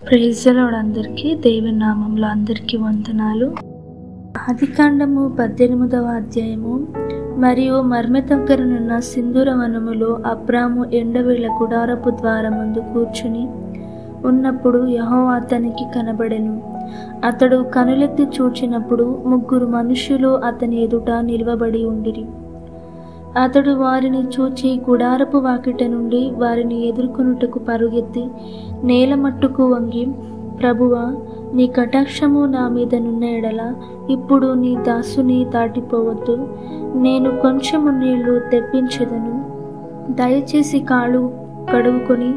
Praise the lord. అందరికీ దేవుని నామంలో అందరికీ వందనాలు. ఆదికాండము 18వ అధ్యాయము. మరియు మర్మె దగ్గరనున్న సింధూర వనములో అబ్రాము ఎండవేళ గుడారపు ద్వారమందు కూర్చుని ఉన్నప్పుడు యెహోవా అతనికి కనబడెను. అతడు కనులెత్తి చూచినప్పుడు 3 మనుష్యులు అతని ఎదుట నిలువబడి ఉండిరి. అతడు వారిని చూచి గుడారపు వాకిట నుండి వారిని ఎదుర్కొనుటకు పరుగెత్తి నేల మట్టుకు వంగి, ప్రభువా, నీ కటాక్షము నా మీద నున్న ఎడల ఇప్పుడు నీ దాసుని దాటిపోవద్దు. నేను కొంచెము నీళ్లు తెప్పించెదను. దయచేసి కాళ్ళు కడుగుకొని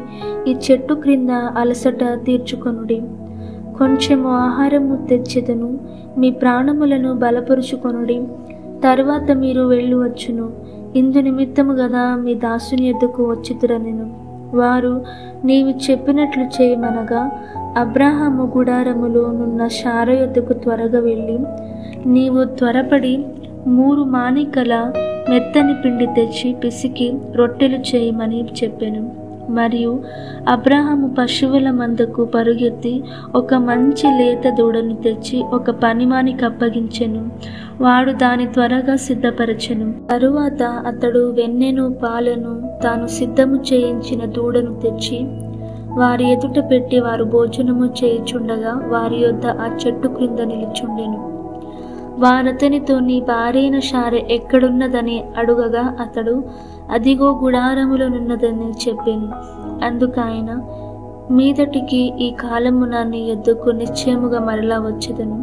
ఈ చెట్టు క్రింద అలసట తీర్చుకొనుడి. కొంచెము ఆహారము తెచ్చెదను. మీ ప్రాణములను బలపరుచుకొనుడి. తరువాత మీరు వెళ్ళువచ్చును. ఇందు నిమిత్తము గదా మీ దాసుని యొద్దకు వచ్చితురనెను. వారు నీవు చెప్పినట్లు చేయమనగా అబ్రాహాము గుడారములో నున్న శారా యొద్దకు త్వరగా వెళ్ళి, నీవు త్వరపడి 3 మాణికల మెత్తని పిండి తెచ్చి పిసికి రొట్టెలు చేయమని చెప్పెను. మరియు అబ్రాహాము పశువుల మందకు పరుగెత్తి ఒక మంచి లేత దూడను తెచ్చి ఒక పనివానికి అప్పగించెను. వాడు దాని త్వరగా సిద్ధపరచెను. తరువాత అతడు వెన్నెను పాలను తాను సిద్ధము చేయించిన దూడను తెచ్చి వారి ఎదుట పెట్టి వారు భోజనము చేయుచుండగా వారి యొద్ద ఆ చెట్టు క్రింద నిలుచుండెను. వారతనితో, నీ భార్యైన శారా ఎక్కడున్నదని అడుగగా అతడు, అదిగో గుడారములోనున్నదని చెప్పాను. అందుకాయన, మీదటికి ఈ కాలమున నీ యొద్దకు నిశ్చయముగా మరలా వచ్చేదను.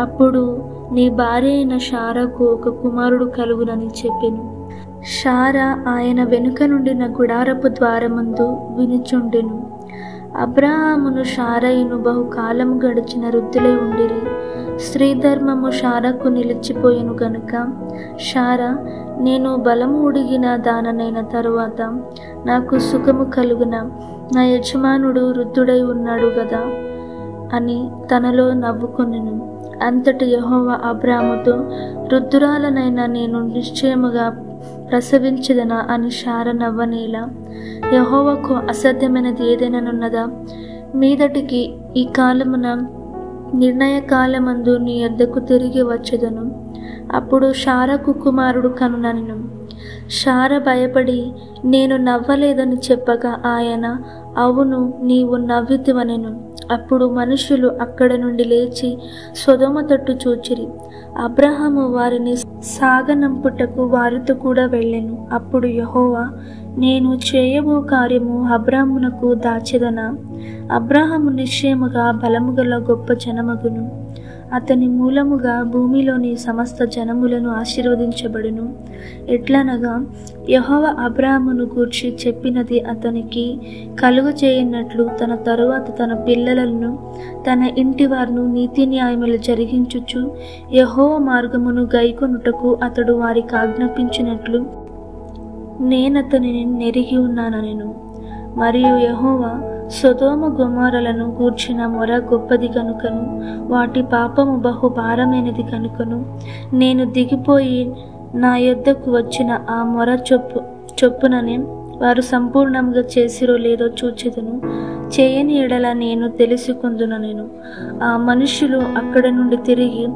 అప్పుడు నీ భార్య అయిన శారాకు ఒక కుమారుడు కలుగునని చెప్పెను. శారా ఆయన వెనుక నుండిన గుడారపు ద్వారమందు వినుచుండెను. అబ్రాహామును శారయును బహుకాలము గడిచిన వృద్ధులై ఉండిరి. స్త్రీ ధర్మము శారాకు నిలిచిపోయెను గనుక శారా, నేను బలము ఉడిగిన దాననైన తరువాత నాకు సుఖము కలుగున, నా యజమానుడు వృద్ధుడై ఉన్నాడు గదా అని తనలో నవ్వుకొనెను. అంతటి యెహోవా అబ్రాముతో, వృద్ధురాలనైనా నేను నిశ్చయముగా ప్రసవించదనా అని శారా నవ్వనేలా? యెహోవాకు అసాధ్యమైనది ఏదైనానున్నదా? మీదటికి ఈ కాలమున నిర్ణయ కాలమందు నీ యొద్దకు తిరిగి వచ్చేదను. అప్పుడు శారాకు కుమారుడు కనుననెను. శారా భయపడి నేను నవ్వలేదని చెప్పగా ఆయన, అవును, నీవు నవ్వితివనెను. అప్పుడు మనుషులు అక్కడ నుండి లేచి సొదొమ తట్టు చూచిరి. అబ్రాహాము వారిని సాగనంపుటకు వారితో కూడా వెళ్ళెను. అప్పుడు యెహోవా, నేను చేయబో కార్యము అబ్రాహామునకు దాచెదనా? అబ్రాహాము నిశ్చయముగా బలముగల గొప్ప జనమగును. అతని మూలముగా భూమిలోని సమస్త జనములను ఆశీర్వదించబడును. ఎట్లనగా యెహోవా అబ్రాహామును గూర్చి చెప్పినది అతనికి కలుగజేయనట్లు తన తరువాత తన పిల్లలను తన ఇంటి వారును నీతి న్యాయములు జరిగించుచు యెహోవా మార్గమును గైకొనుటకు అతడు వారికి ఆజ్ఞాపించినట్లు నేనతనిని నెరిగి ఉన్నాననెను. మరియు యెహోవా సొదొమ గొమొర్రాలను గూర్చిన మొర గొప్పది కనుకను వాటి పాపము బహు భారమైనది కనుకను నేను దిగిపోయి నా యొద్దకు వచ్చిన ఆ మొర చొప్పుననే వారు సంపూర్ణంగా చేసిరో లేదో చూచెదను. చేయని ఎడల నేను తెలుసుకొందుననెను. ఆ మనుషులు అక్కడ నుండి తిరిగి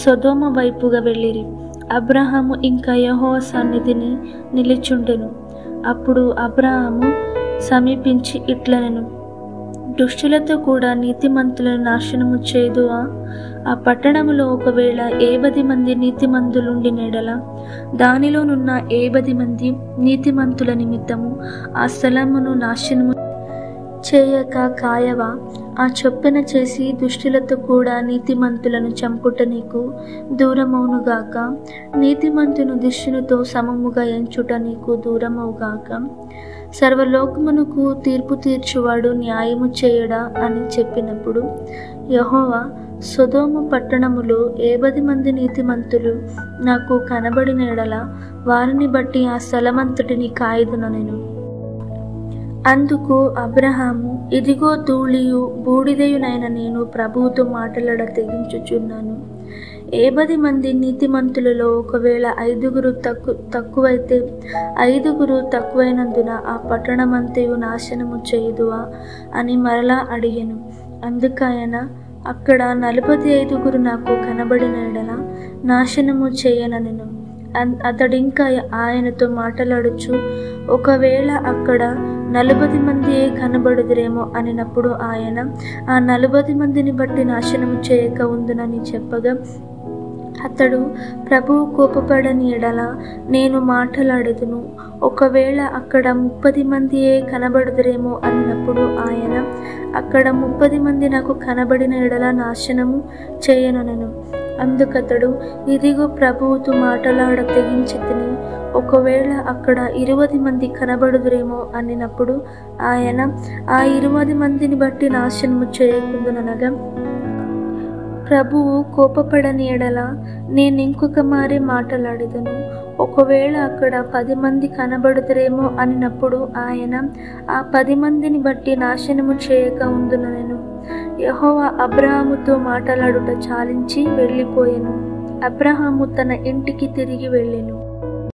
సొదొమ వైపుగా వెళ్ళిరి. అబ్రాహాము ఇంకా యెహోవా సన్నిధిని నిలిచుండెను. అప్పుడు అబ్రాహాము సమీపించి ఇట్లనెను, దుష్టులతో కూడా నీతిమంతులను నాశనము చేదువా? ఆ పట్టణములో ఒకవేళ 70 మంది నీతిమంతులుండినెడల దానిలోనున్న 70 మంది నీతిమంతుల నిమిత్తము ఆ స్థలమును నాశనము చేయక కాయవా? ఆ చొప్పున చేసి దుష్టులతో కూడా నీతిమంతులను చంపుట నీకు దూరమవునుగాక. నీతిమంతును దుష్టునితో సమముగా ఎంచుట నీకు దూరమవుగాక. సర్వలోకమునకు తీర్పు తీర్చువాడు న్యాయము చేయడా అని చెప్పినప్పుడు యెహోవా, సొదొమ పట్టణములో 70 మంది నీతిమంతులు నాకు కనబడిన ఎడల వారిని బట్టి ఆ స్థలమంతటిని కాయుదుననెను. అందుకు అబ్రాహాము, ఇదిగో ధూళియు బూడిదయునైన నేను ప్రభువుతో మాటలాడ తెగించుచున్నాను. 70 మంది నీతిమంతులలో ఒకవేళ 5 తక్కువైతే 5 తక్కువైనందున ఆ పట్టణమంతయు నాశనము చేయుదువా అని మరలా అడిగెను. అందుకాయన, అక్కడ 45 నాకు కనబడిన ఎడల నాశనము చేయననెను. అతడింకా ఆయనతో మాటలాడుచు, ఒకవేళ అక్కడ 40 మందియే కనబడుదురేమో అనినప్పుడు ఆయన, ఆ 40 మందిని బట్టి నాశనము చేయక ఉందునని చెప్పగా, అతడు, ప్రభువు కోపపడని ఎడల నేను మాటలాడెదను, ఒకవేళ అక్కడ 30 మందియే కనబడుదురేమో అన్నప్పుడు ఆయన, అక్కడ 30 మంది నాకు కనబడిన ఎడల నాశనము చేయననెను. అందుకతడు, ఇదిగో ప్రభువుతో మాటలాడ తెగించి తిని, ఒకవేళ అక్కడ 20 మంది కనబడుదురేమో అనినప్పుడు ఆయన, ఆ 20 మందిని బట్టి నాశనము చేయకుందుననగా, ప్రభువు కోపపడని ఎడల నేను ఇంకొక మారే మాటలాడెదను, ఒకవేళ అక్కడ 10 మంది కనబడుదురేమో అనినప్పుడు ఆయన, ఆ 10 మందిని బట్టి నాశనము చేయక ఉందుననెను. యెహోవా అబ్రాహాముతో మాటలాడుట చాలించి వెళ్ళిపోయెను. అబ్రాహాము తన ఇంటికి తిరిగి వెళ్ళెను.